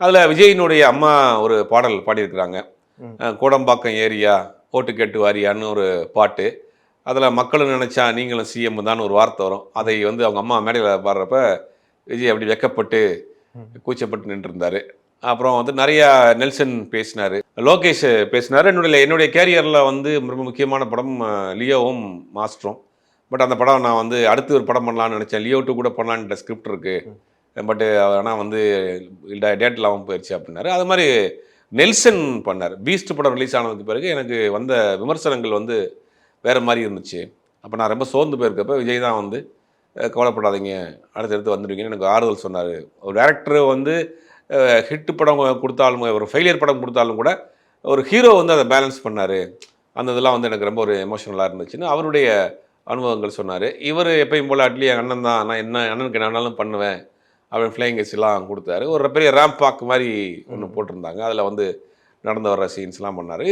அதில் விஜயினுடைய அம்மா ஒரு பாடல் பாடியிருக்கிறாங்க. ம். கோடம்பாக்கம் ஏரியா ஓட்டு கேட்டு வாரியான்னு ஒரு பாட்டு. அதில் மக்களும் நினச்சா நீங்களும் சிஎம் தான் ஒரு வார்த்தை வரும். அதை ம். வந்து அவங்க அம்மா மேடையில் பாடுறப்ப விஜய் அப்படி வெக்கப்பட்டு ம். கூச்சப்பட்டு நின்றுருந்தாரு. அப்புறம் வந்து நிறையா நெல்சன் பேசினாரு. லோகேஷ் பேசினாரு. என்னுடைய கேரியர்ல வந்து ரொம்ப முக்கியமான படம் லியோவும் மாஸ்டரும். பட் அந்த படம் நான் வந்து அடுத்து ஒரு படம் பண்ணலான்னு நினச்சேன். லியோ 2 கூட பண்ணலான்ற ஸ்கிரிப்ட் இருக்கு. ம். பட் ஆனா வந்து டேட் இல்லாம போயிருச்சு அப்படின்னாரு. அது மாரி நெல்சன் பண்ணாரு. பீஸ்ட் படம் ரிலீஸ் ஆனதுக்கு பிறகு எனக்கு வந்த விமர்சனங்கள் வந்து வேற மாரி இருந்துச்சு. அப்ப நான் ரொம்ப சோர்ந்து போயிருக்கப்ப விஜய் தான் வந்து கவலைப்படாதீங்க. அடுத்தடுத்து வந்துடுவீங்கன்னு எனக்கு ஆறுதல் சொன்னாரு. ஒரு டைரக்டர் வந்து ஹிட் படம் குடுத்தாலும், ஒரு ஃபெயிலியர் படம் குடுத்தாலும் கூட, ஒரு ஹீரோ வந்து அத பேலன்ஸ் பண்ணாரு. அந்த இதெல்லாம் வந்து எனக்கு ரொம்ப ஒரு எமோஷனலா இருந்துச்சுன்னு அவருடைய அனுபவங்கள் சொன்னாரு. இவரு எப்பயும் போல அட்லி என் அண்ணன் தான். நான் என்ன அண்ணனுக்கு என்ன வேணாலும் பண்ணுவேன். அப்படின்னு ஃப்ளையிங் கிஸ்லாம் குடுத்தாரு. ஒரு பெரிய ரேம்ப் வாக் மாரி ஒண்ணு ம். போட்டிருந்தாங்க. அதில வந்து நடந்து வர்ற சீன்ஸ்லாம் பண்ணாரு.